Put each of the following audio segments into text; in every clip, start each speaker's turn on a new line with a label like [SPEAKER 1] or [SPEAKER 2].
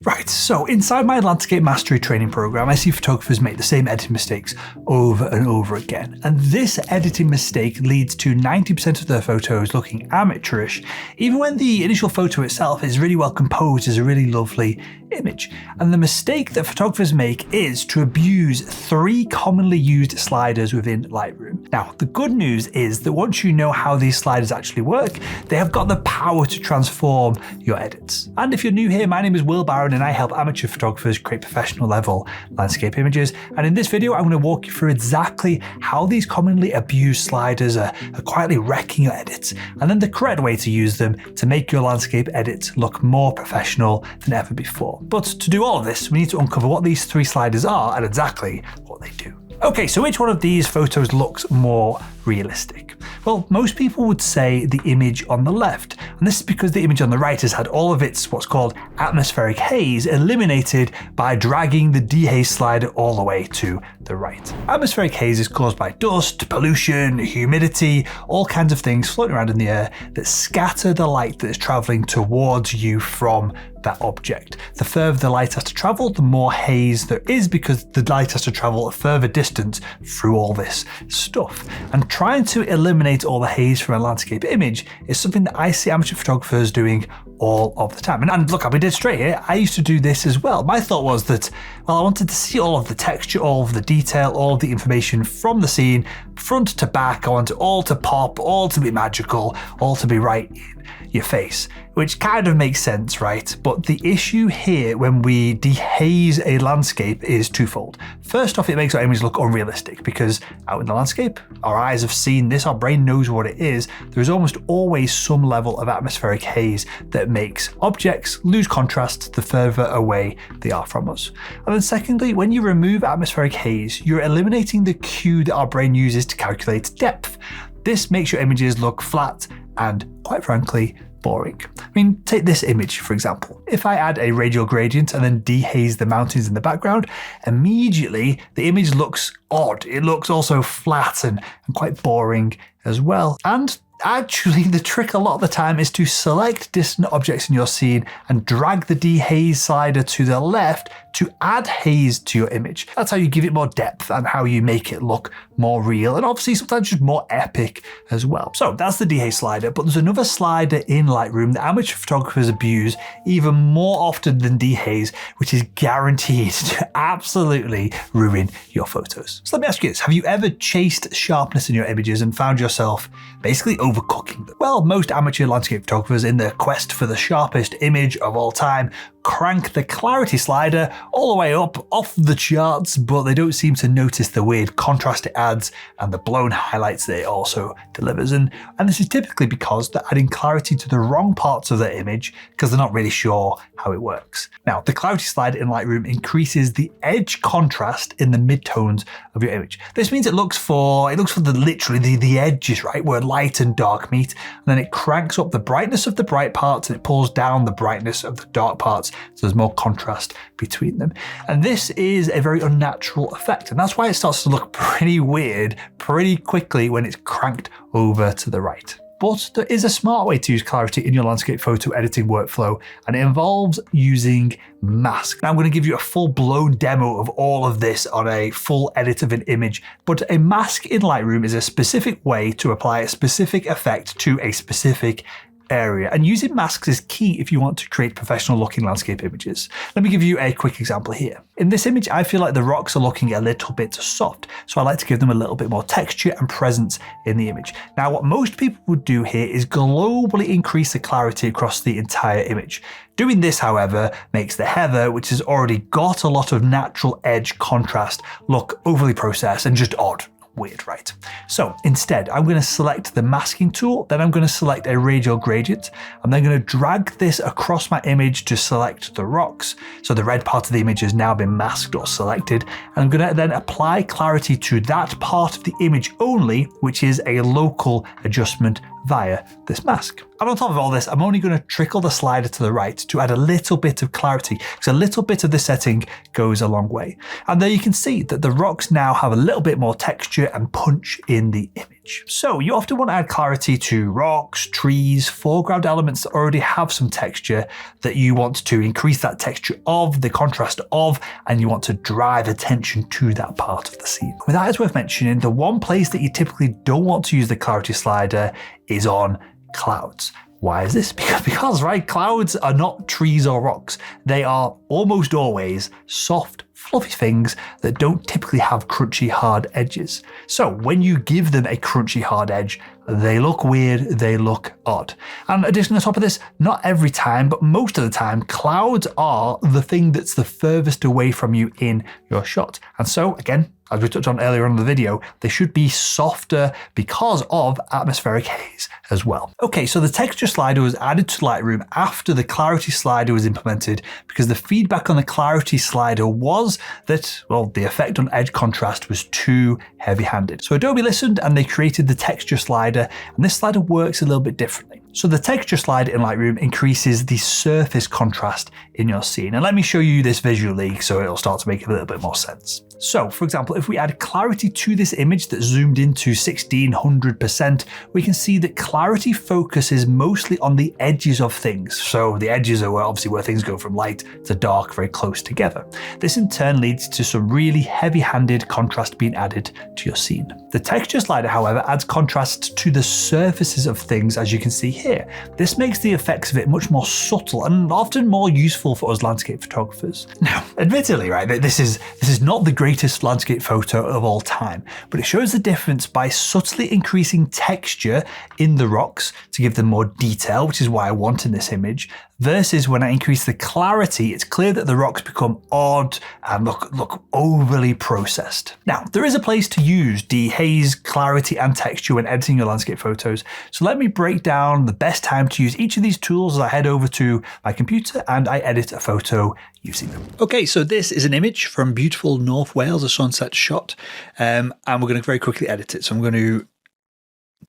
[SPEAKER 1] Right, so inside my landscape mastery training program, I see photographers make the same editing mistakes over and over again. And this editing mistake leads to 90% of their photos looking amateurish, even when the initial photo itself is really well composed as a really lovely image. And the mistake that photographers make is to abuse 3 commonly used sliders within Lightroom. Now, the good news is that once you know how these sliders actually work, they have got the power to transform your edits. And if you're new here, my name is Will Barron and I help amateur photographers create professional level landscape images. And in this video, I'm going to walk you through exactly how these commonly abused sliders are quietly wrecking your edits, and then the correct way to use them to make your landscape edits look more professional than ever before. But to do all of this, we need to uncover what these 3 sliders are and exactly what they do. Okay, so which one of these photos looks more realistic? Well, most people would say the image on the left, and this is because the image on the right has had all of its what's called atmospheric haze eliminated by dragging the dehaze slider all the way to the right. Atmospheric haze is caused by dust, pollution, humidity, all kinds of things floating around in the air that scatter the light that is traveling towards you from that object. The further the light has to travel, the more haze there is because the light has to travel a further distance through all this stuff. And trying to eliminate all the haze from a landscape image is something that I see amateur photographers doing all of the time. And look, I'll be dead straight here, I used to do this as well. My thought was that, well, I wanted to see all of the texture, all of the detail, all of the information from the scene, front to back. I want it all to pop, all to be magical, all to be right in your face, which kind of makes sense, right? But the issue here when we dehaze a landscape is twofold. First off, it makes our image look unrealistic because out in the landscape, our eyes have seen this, our brain knows what it is. There is almost always some level of atmospheric haze that makes objects lose contrast the further away they are from us. And then secondly, when you remove atmospheric haze, you're eliminating the cue that our brain uses to calculate depth. This makes your images look flat and, quite frankly, boring. I mean, take this image for example. If I add a radial gradient and then dehaze the mountains in the background, immediately the image looks odd. It looks also flat and quite boring as well. And actually, the trick a lot of the time is to select distant objects in your scene and drag the dehaze slider to the left to add haze to your image. That's how you give it more depth and how you make it look more real and obviously sometimes just more epic as well. So that's the dehaze slider, but there's another slider in Lightroom that amateur photographers abuse even more often than dehaze, which is guaranteed to absolutely ruin your photos. So let me ask you this, have you ever chased sharpness in your images and found yourself basically overcooking them? Well, most amateur landscape photographers in their quest for the sharpest image of all time crank the clarity slider all the way up off the charts, but they don't seem to notice the weird contrast it adds and the blown highlights that it also delivers. And this is typically because they're adding clarity to the wrong parts of their image because they're not really sure how it works. Now, the clarity slider in Lightroom increases the edge contrast in the midtones of your image. This means it looks for literally the edges, right, where light and dark meet, and then it cranks up the brightness of the bright parts and it pulls down the brightness of the dark parts, so there's more contrast between them. And this is a very unnatural effect, and that's why it starts to look pretty weird pretty quickly when it's cranked over to the right. But there is a smart way to use clarity in your landscape photo editing workflow, and it involves using masks. Now I'm going to give you a full-blown demo of all of this on a full edit of an image, but a mask in Lightroom is a specific way to apply a specific effect to a specific area, and using masks is key if you want to create professional looking landscape images. Let me give you a quick example here. In this image, I feel like the rocks are looking a little bit soft, so I like to give them a little bit more texture and presence in the image. Now, what most people would do here is globally increase the clarity across the entire image. Doing this, however, makes the heather, which has already got a lot of natural edge contrast, look overly processed and just odd. Weird, right? So instead, I'm going to select the masking tool, then I'm going to select a radial gradient. I'm then going to drag this across my image to select the rocks. So the red part of the image has now been masked or selected. And I'm going to then apply clarity to that part of the image only, which is a local adjustment via this mask. And on top of all this, I'm only going to trickle the slider to the right to add a little bit of clarity, because a little bit of the setting goes a long way. And there you can see that the rocks now have a little bit more texture and punch in the image. image. So you often want to add clarity to rocks, trees, foreground elements that already have some texture that you want to increase that texture of, the contrast of, and you want to drive attention to that part of the scene. With that, it's worth mentioning the one place that you typically don't want to use the clarity slider is on clouds. Why is this? Because right, clouds are not trees or rocks. They are almost always soft, fluffy things that don't typically have crunchy, hard edges. So when you give them a crunchy, hard edge, they look weird, they look odd. And additionally on top of this, not every time, but most of the time, clouds are the thing that's the furthest away from you in your shot. And so again, as we touched on earlier on in the video, they should be softer because of atmospheric haze as well. Okay, so the texture slider was added to Lightroom after the clarity slider was implemented because the feedback on the clarity slider was that, well, the effect on edge contrast was too heavy-handed. So Adobe listened and they created the texture slider, and this slider works a little bit differently. So the texture slider in Lightroom increases the surface contrast in your scene. And let me show you this visually so it'll start to make a little bit more sense. So for example, if we add clarity to this image that's zoomed into 1600%, we can see that clarity focuses mostly on the edges of things. So the edges are obviously where things go from light to dark very close together. This in turn leads to some really heavy-handed contrast being added to your scene. The texture slider, however, adds contrast to the surfaces of things, as you can see here. This makes the effects of it much more subtle and often more useful for us landscape photographers. Now, admittedly, right, this is not the greatest landscape photo of all time, but it shows the difference by subtly increasing texture in the rocks to give them more detail, which is why I want in this image, versus when I increase the clarity, it's clear that the rocks become odd and look overly processed. Now, there is a place to use dehaze, clarity, and texture when editing your landscape photos. So let me break down the best time to use each of these tools as I head over to my computer and I edit a photo using them. Okay, so this is an image from beautiful North Wales, a sunset shot, and we're going to very quickly edit it. So I'm going to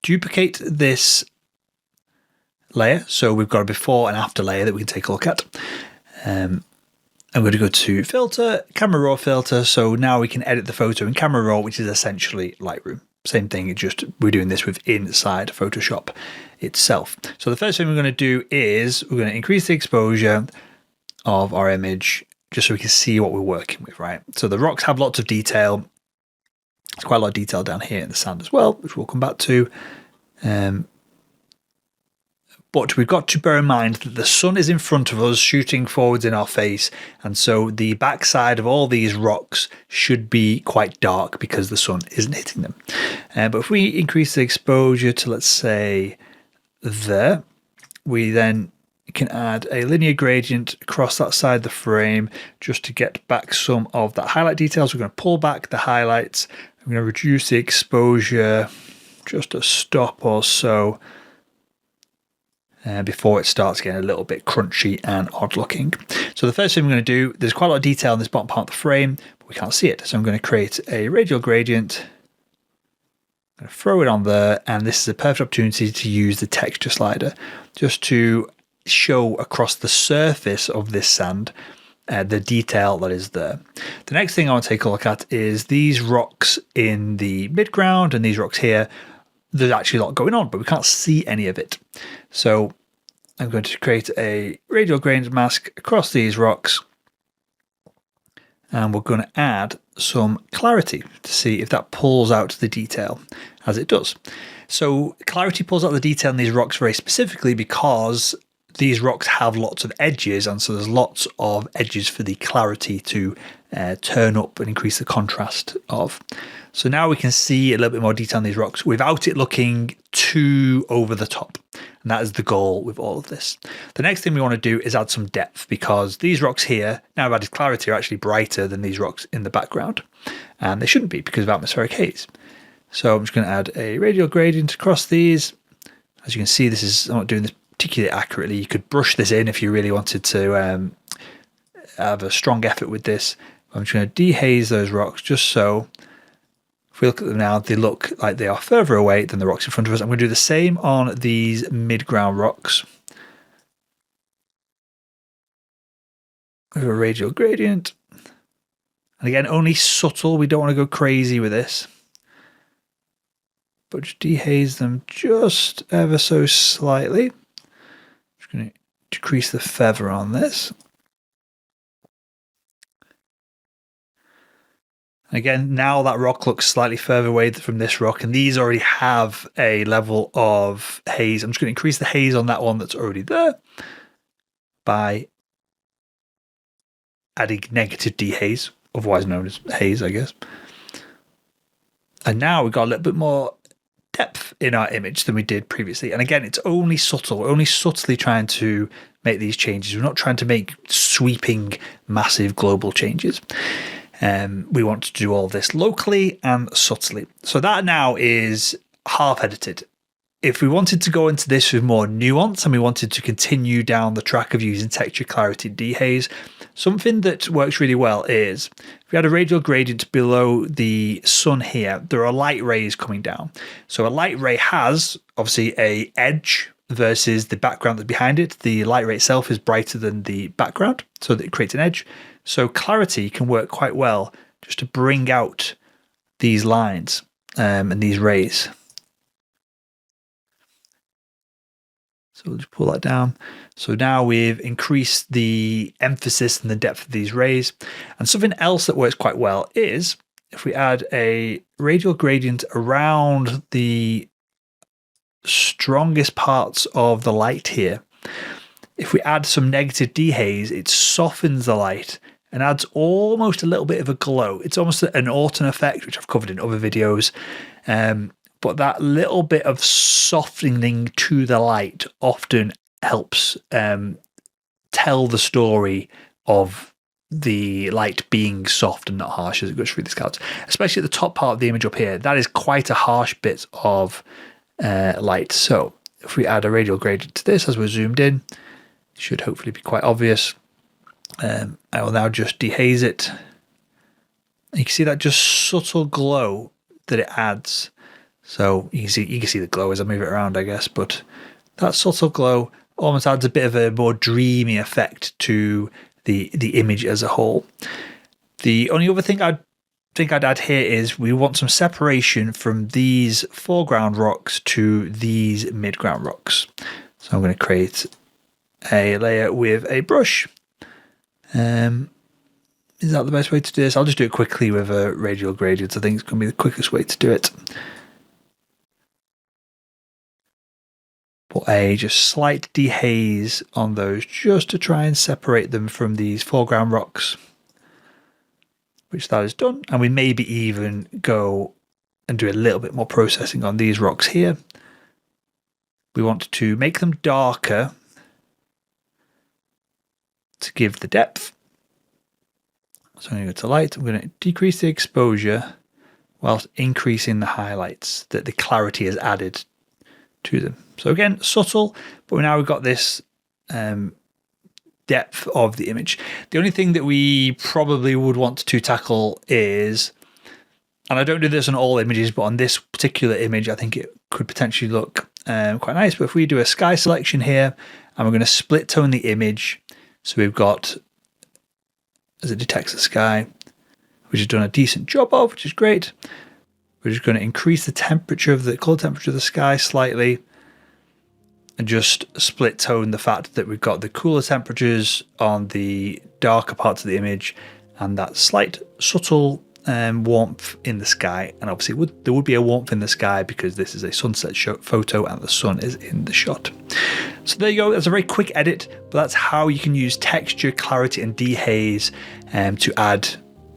[SPEAKER 1] duplicate this layer. So we've got a before and after layer that we can take a look at. I'm going to go to filter, camera raw filter. So now we can edit the photo in camera raw, which is essentially Lightroom. Same thing, it's just we're doing this with inside Photoshop itself. So the first thing we're going to do is we're going to increase the exposure of our image just so we can see what we're working with, right? So the rocks have lots of detail. There's quite a lot of detail down here in the sand as well, which we'll come back to. But we've got to bear in mind that the sun is in front of us, shooting forwards in our face, and so the backside of all these rocks should be quite dark because the sun isn't hitting them. But if we increase the exposure to, let's say, there, we then can add a linear gradient across that side of the frame just to get back some of that highlight details. We're going to pull back the highlights. I'm going to reduce the exposure just a stop or so. Before it starts getting a little bit crunchy and odd looking. So the first thing we're going to do, there's quite a lot of detail in this bottom part of the frame, but we can't see it. So I'm going to create a radial gradient. I'm going to throw it on there, and this is a perfect opportunity to use the texture slider just to show across the surface of this sand the detail that is there. The next thing I want to take a look at is these rocks in the midground and these rocks here. There's actually a lot going on, but we can't see any of it. So I'm going to create a radial gradient mask across these rocks, and we're going to add some clarity to see if that pulls out the detail, as it does. So clarity pulls out the detail in these rocks very specifically because these rocks have lots of edges, and so there's lots of edges for the clarity to turn up and increase the contrast of. So now we can see a little bit more detail in these rocks without it looking too over the top. And that is the goal with all of this. The next thing we want to do is add some depth, because these rocks here, now I've added clarity, are actually brighter than these rocks in the background. And they shouldn't be because of atmospheric haze. So I'm just going to add a radial gradient across these. As you can see, I'm not doing this particularly accurately. You could brush this in if you really wanted to have a strong effort with this. I'm just going to dehaze those rocks just so if we look at them now, they look like they are further away than the rocks in front of us. I'm going to do the same on these mid-ground rocks. With a radial gradient. And again, only subtle. We don't want to go crazy with this. but just dehaze them just ever so slightly. Just going to decrease the feather on this. Again, now that rock looks slightly further away from this rock, and these already have a level of haze. I'm just going to increase the haze on that one that's already there by adding negative dehaze, otherwise known as haze, I guess. And now we've got a little bit more depth in our image than we did previously. And again, it's only subtle. We're only subtly trying to make these changes. We're not trying to make sweeping, massive global changes. We want to do all this locally and subtly. So that now is half edited. If we wanted to go into this with more nuance and we wanted to continue down the track of using texture, clarity, dehaze, something that works really well is if we had a radial gradient below the sun here, there are light rays coming down. So a light ray has obviously a edge versus the background that's behind it. The light ray itself is brighter than the background, so that it creates an edge. So clarity can work quite well just to bring out these lines and these rays. So we'll just pull that down. So now we've increased the emphasis and the depth of these rays. And something else that works quite well is if we add a radial gradient around the strongest parts of the light here. If we add some negative dehaze, it softens the light and adds almost a little bit of a glow. It's almost an autumn effect, which I've covered in other videos. But that little bit of softening to the light often helps tell the story of the light being soft and not harsh as it goes through the scouts. Especially at the top part of the image up here, that is quite a harsh bit of light. So if we add a radial gradient to this as we're zoomed in, it should hopefully be quite obvious. I will now just dehaze it. You can see that just subtle glow that it adds. So you can see the glow as I move it around, I guess, but that subtle glow almost adds a bit of a more dreamy effect to the image as a whole. The only other thing I'd add here is we want some separation from these foreground rocks to these midground rocks. So I'm going to create a layer with a brush. Is that the best way to do this? I'll just do it quickly with a radial gradient. I think it's going to be the quickest way to do it. Put a just slight dehaze on those just to try and separate them from these foreground rocks, which that is done. And we maybe even go and do a little bit more processing on these rocks here. We want to make them darker to give the depth. So I'm going to go to light. I'm going to decrease the exposure whilst increasing the highlights that the clarity has added to them. So again, subtle, but now we've got this depth of the image. The only thing that we probably would want to tackle is, and I don't do this on all images, but on this particular image, I think it could potentially look quite nice. But if we do a sky selection here, and we're going to split tone the image, so we've got, as it detects the sky, which has done a decent job of, which is great. We're just going to increase the temperature of the color temperature of the sky slightly and just split tone the fact that we've got the cooler temperatures on the darker parts of the image and that slight subtle warmth in the sky. And obviously there would be a warmth in the sky because this is a sunset photo and the sun is in the shot. So there you go. That's a very quick edit, but that's how you can use texture, clarity and dehaze to add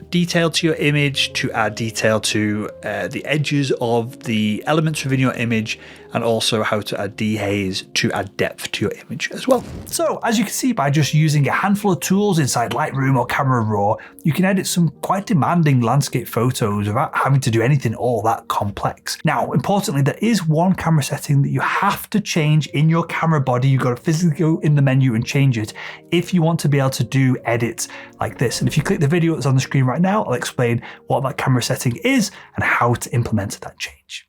[SPEAKER 1] detail to your image, to add detail to the edges of the elements within your image, and also how to add dehaze to add depth to your image as well. So as you can see, by just using a handful of tools inside Lightroom or Camera Raw, you can edit some quite demanding landscape photos without having to do anything all that complex. Now, importantly, there is one camera setting that you have to change in your camera body. You've got to physically go in the menu and change it if you want to be able to do edits like this. And if you click the video that's on the screen right now, I'll explain what that camera setting is and how to implement that change.